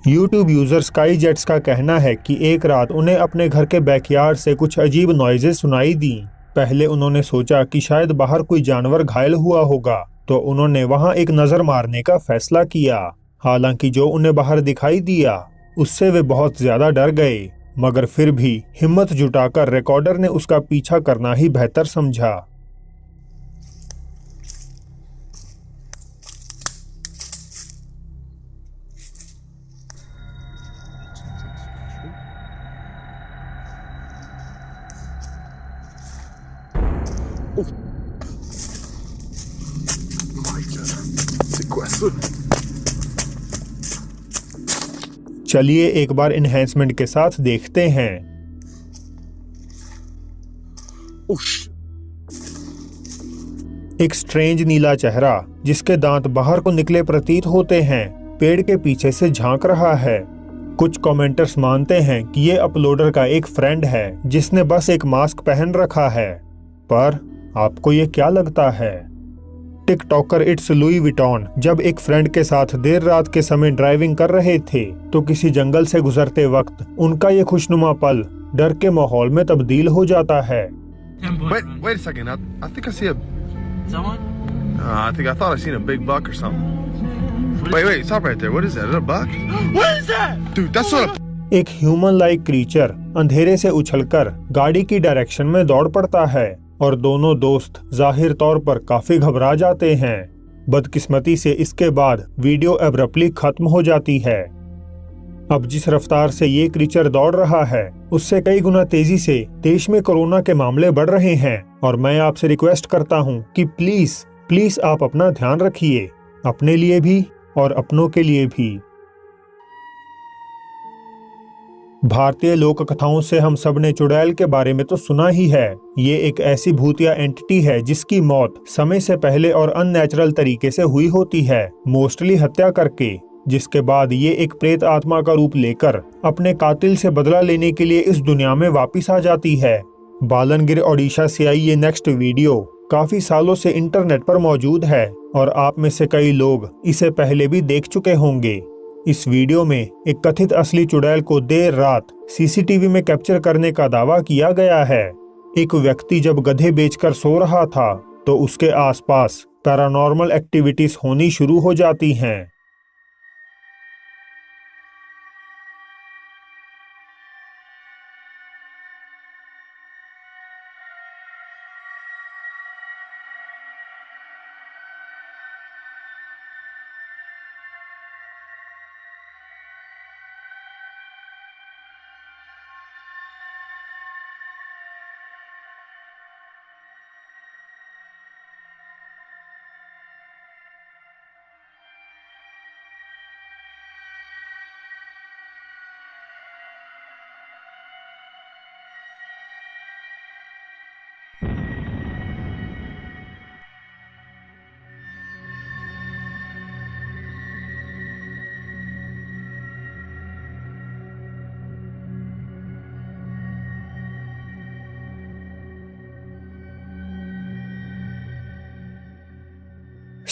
YouTube user sky jets का कहना है कि एक रात उन्हें अपने घर के बैकयार्ड से कुछ अजीब नॉइजेस सुनाई दी। पहले उन्होंने सोचा कि शायद बाहर कोई जानवर घायल हुआ होगा, तो उन्होंने वहां एक नजर मारने का फैसला किया। हालांकि जो उन्हें बाहर दिखाई दिया उससे वे बहुत ज्यादा डर गए, मगर फिर भी हिम्मत जुटाकर रिकॉर्डर ने उसका पीछा करना ही बेहतर समझा। चलिए एक बार इन्हेंसमेंट के साथ देखते हैं। एक स्ट्रेंज नीला चेहरा जिसके दांत बाहर को निकले प्रतीत होते हैं, पेड़ के पीछे से झांक रहा है। कुछ कमेंटर्स मानते हैं कि ये अपलोडर का एक फ्रेंड है जिसने बस एक मास्क पहन रखा है। पर आपको ये क्या लगता है? टिकटॉकर इट्स लुई विटॉन जब एक फ्रेंड के साथ देर रात के समय ड्राइविंग कर रहे थे तो किसी जंगल से गुजरते वक्त उनका ये खुशनुमा पल डर के माहौल में तब्दील हो जाता है। Wait a second. I think I see Someone? I thought I seen a big buck or something. Wait, stop right there. What is that? Is that a buck? What is that? Dude, that's not a... एक human like creature अंधेरे से उछलकर गाड़ी की direction में दौड़ पड़ता है और दोनों दोस्त जाहिर तौर पर काफी घबरा जाते हैं। बदकिस्मती से इसके बाद वीडियो एब्रप्टली खत्म हो जाती है। अब जिस रफ्तार से ये क्रीचर दौड़ रहा है उससे कई गुना तेजी से देश में कोरोना के मामले बढ़ रहे हैं और मैं आपसे रिक्वेस्ट करता हूं कि प्लीज आप अपना ध्यान रखिए, अपने लिए भी और अपनों के लिए भी। भारतीय लोक कथाओं से हम सब ने चुड़ैल के बारे में तो सुना ही है। ये एक ऐसी भूतिया एंटिटी है जिसकी मौत समय से पहले और अननेचुरल तरीके से हुई होती है, मोस्टली हत्या करके, जिसके बाद ये एक प्रेत आत्मा का रूप लेकर अपने कातिल से बदला लेने के लिए इस दुनिया में वापस आ जाती है। बालनगिर ओडिशा से आई ये नेक्स्ट वीडियो काफी सालों से इंटरनेट पर मौजूद है और आप में से कई लोग इसे पहले भी देख चुके होंगे। इस वीडियो में एक कथित असली चुड़ैल को देर रात सीसीटीवी में कैप्चर करने का दावा किया गया है। एक व्यक्ति जब गधे बेचकर सो रहा था तो उसके आसपास पैरानॉर्मल एक्टिविटीज होनी शुरू हो जाती हैं।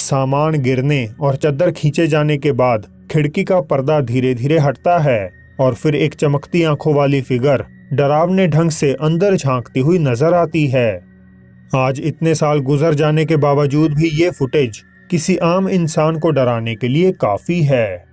सामान गिरने और चद्दर खींचे जाने के बाद खिड़की का पर्दा धीरे धीरे हटता है और फिर एक चमकती आंखों वाली फिगर डरावने ढंग से अंदर झांकती हुई नजर आती है। आज इतने साल गुजर जाने के बावजूद भी ये फुटेज किसी आम इंसान को डराने के लिए काफी है।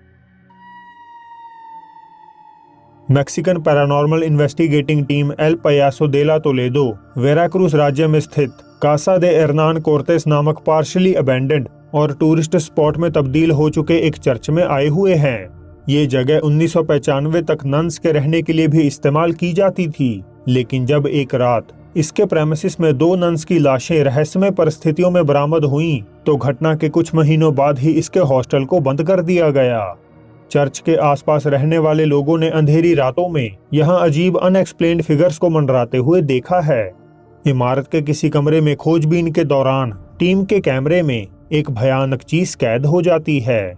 Mexican paranormal investigating team El Payaso de la Toledo, Veracruz राज्य में स्थित कासा दे एर्नान कोर्टेस नामक पार्शली अबैंडन्ड और टूरिस्ट स्पॉट में तब्दील हो चुके एक चर्च में आए हुए हैं। ये जगह 1995 तक नन्स के रहने के लिए भी इस्तेमाल की जाती थी, लेकिन जब एक रात इसके प्रेमिसिस में 2 नन्स की लाशें रहस्यमय परिस्थितियों में बरामद हुईं, तो घटना के कुछ महीनों बाद ही इसके हॉस्टल को बंद कर दिया गया। चर्च के आसपास रहने वाले लोगों ने अंधेरी रातों में यहाँ अजीब अनएक्सप्लेन्ड फिगर्स को मंडराते हुए देखा है। इमारत के किसी कमरे में खोजबीन के दौरान टीम के कैमरे में एक भयानक चीज कैद हो जाती है।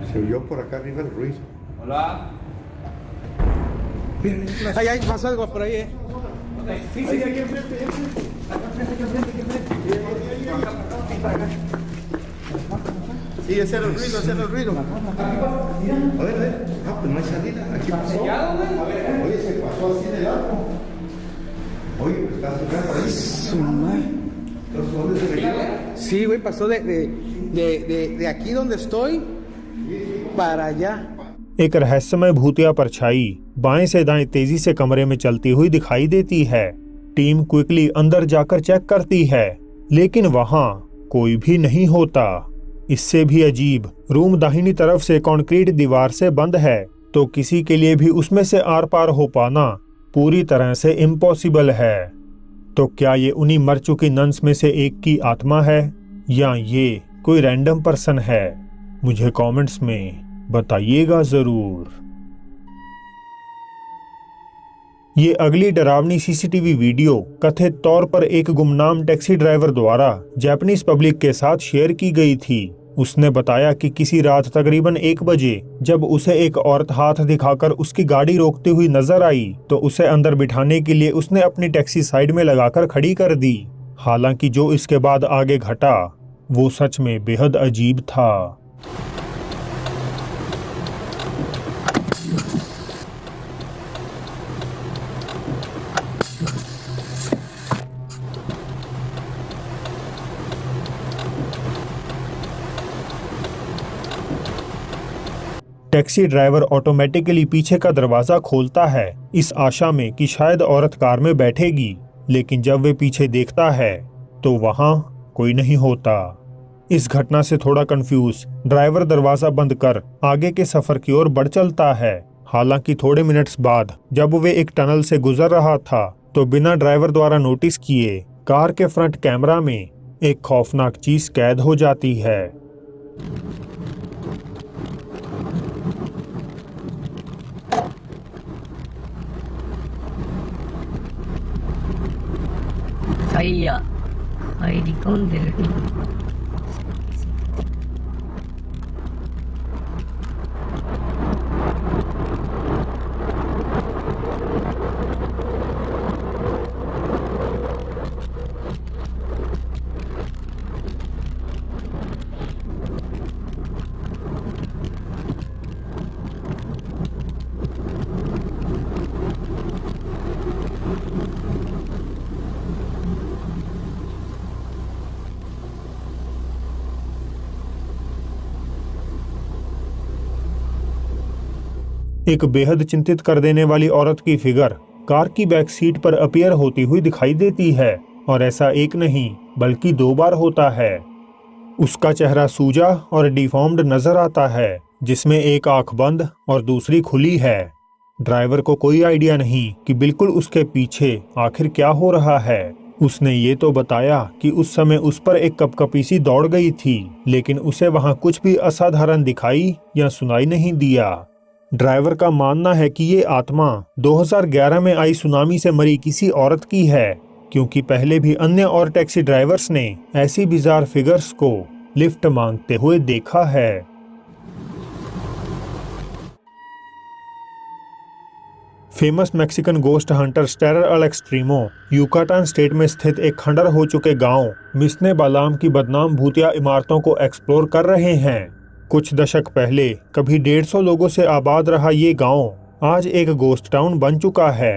Se oyó por acá arriba el ruido. Hola. Ahí, ahí pasó algo por ahí, Sí, ese era el ruido, ese era el ruido. A ver. Ah, pues no hay salida. Aquí pasó. Oye, se pasó así de largo. Oye, pues está su madre. Sí, güey, pasó de aquí donde estoy para allá. एक रहस्यमय भूतिया परछाई बाएं से दाएं तेजी से कमरे में चलती हुई दिखाई देती है। टीम क्विकली अंदर जाकर चेक करती है, लेकिन वहां कोई भी नहीं होता। इससे भी अजीब, रूम दाहिनी तरफ से कंक्रीट दीवार से बंद है, तो किसी के लिए भी उसमें से आर पार हो पाना पूरी तरह से इम्पॉसिबल है। तो क्या ये उन्हीं मर चुकी नन्स में से एक की आत्मा है, या ये कोई रैंडम पर्सन है? मुझे कमेंट्स में बताइएगा जरूर। ये अगली डरावनी सीसीटीवी वीडियो कथित तौर पर एक गुमनाम टैक्सी ड्राइवर द्वारा जापानीज पब्लिक के साथ शेयर की गई थी। उसने बताया कि किसी रात तकरीबन 1 बजे जब उसे एक औरत हाथ दिखाकर उसकी गाड़ी रोकती हुई नजर आई, तो उसे अंदर बिठाने के लिए उसने अपनी टैक्सी साइड में लगाकर खड़ी कर दी। हालांकि जो इसके बाद आगे घटा वो सच में बेहद अजीब था। टैक्सी ड्राइवर ऑटोमेटिकली पीछे का दरवाजा खोलता है, इस आशा में कि शायद औरत कार में बैठेगी, लेकिन जब वे पीछे देखता है तो वहां कोई नहीं होता। इस घटना से थोड़ा कंफ्यूज ड्राइवर दरवाजा बंद कर आगे के सफर की ओर बढ़ चलता है। हालांकि थोड़े मिनट्स बाद जब वे एक टनल से गुजर रहा था, तो बिना ड्राइवर द्वारा नोटिस किए कार के फ्रंट कैमरा में एक खौफनाक चीज कैद हो जाती है।入り込んでる。एक बेहद चिंतित कर देने वाली औरत की फिगर कार की बैक सीट पर अपीयर होती हुई दिखाई देती है, और ऐसा एक नहीं बल्कि 2 बार होता है। उसका चेहरा सूजा और डिफॉर्म्ड नजर आता है, जिसमें एक आंख बंद और दूसरी खुली है। ड्राइवर को कोई आइडिया नहीं कि बिल्कुल उसके पीछे आखिर क्या हो रहा है। उसने ये तो बताया कि उस समय उस पर एक कपकपी सी दौड़ गई थी, लेकिन उसे वहां कुछ भी असाधारण दिखाई या सुनाई नहीं दिया। ड्राइवर का मानना है कि ये आत्मा 2011 में आई सुनामी से मरी किसी औरत की है, क्योंकि पहले भी अन्य और टैक्सी ड्राइवर्स ने ऐसी बिजार फिगर्स को लिफ्ट मांगते हुए देखा है। Famous Mexican ghost hunters Terror El Extremo Yucatan state में स्थित एक खंडर हो चुके गांव मिस्ने बालाम की बदनाम भूतिया इमारतों को एक्सप्लोर कर रहे हैं। कुछ दशक पहले कभी 150 लोगों से आबाद रहा ये गांव आज एक गोस्ट टाउन बन चुका है।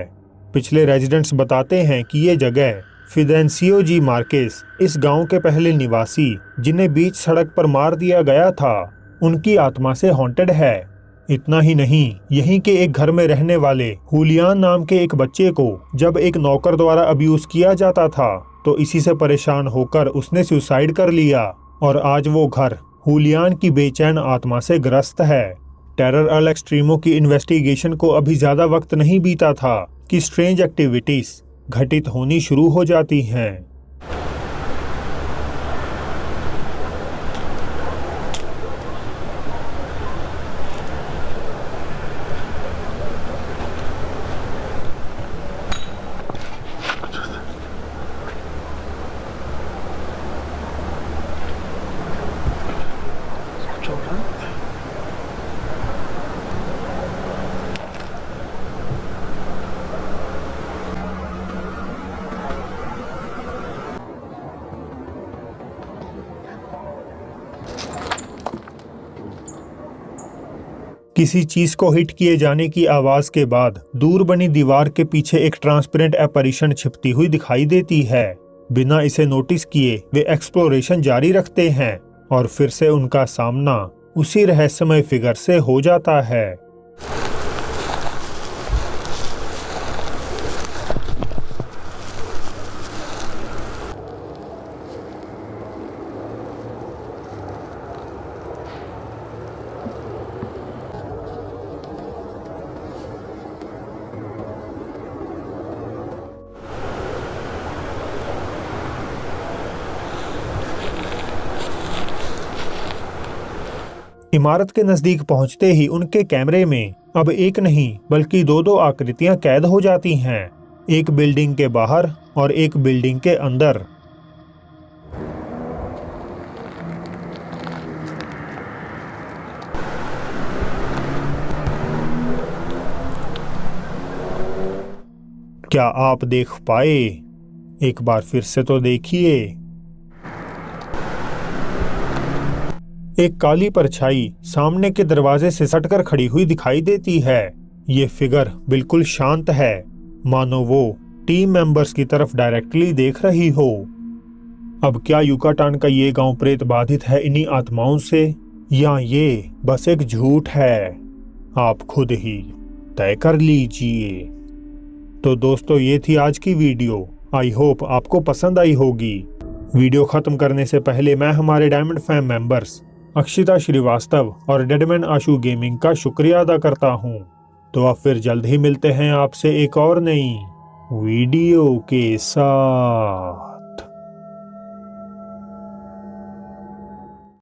पिछले रेजिडेंट्स बताते हैं कि ये जगह फिदेंसियो जी मार्केस, इस गांव के पहले निवासी जिन्हें बीच सड़क पर मार दिया गया था, उनकी आत्मा से हॉन्टेड है। इतना ही नहीं, यहीं के एक घर में रहने वाले हुलियान नाम के एक बच्चे को जब एक नौकर द्वारा अब्यूज किया जाता था, तो इसी से परेशान होकर उसने सुसाइड कर लिया, और आज वो घर हुलियान की बेचैन आत्मा से ग्रस्त है। टेरर अल एक्सट्रीमो की इन्वेस्टिगेशन को अभी ज्यादा वक्त नहीं बीता था कि स्ट्रेंज एक्टिविटीज घटित होनी शुरू हो जाती हैं। किसी चीज को हिट किए जाने की आवाज के बाद दूर बनी दीवार के पीछे एक ट्रांसपेरेंट एपैरिशन छिपती हुई दिखाई देती है। बिना इसे नोटिस किए वे एक्सप्लोरेशन जारी रखते हैं और फिर से उनका सामना उसी रहस्यमय फिगर से हो जाता है। इमारत के नजदीक पहुंचते ही उनके कैमरे में अब एक नहीं बल्कि दो आकृतियां कैद हो जाती हैं, एक बिल्डिंग के बाहर और एक बिल्डिंग के अंदर। क्या आप देख पाए? एक बार फिर से तो देखिए। एक काली परछाई सामने के दरवाजे से सटकर खड़ी हुई दिखाई देती है। ये फिगर बिल्कुल शांत है, मानो वो टीम मेंबर्स की तरफ डायरेक्टली देख रही हो। अब क्या युकाटान का ये गांव प्रेत बाधित है इन्हीं आत्माओं से, या ये बस एक झूठ है? आप खुद ही तय कर लीजिए। तो दोस्तों, ये थी आज की वीडियो। आई होप आपको पसंद आई होगी। वीडियो खत्म करने से पहले मैं हमारे diamond fam members Akshita Srivastava और डेडमैन आशु गेमिंग का शुक्रिया अदा करता हूं। तो अब फिर जल्द ही मिलते हैं आपसे एक और नई वीडियो के साथ।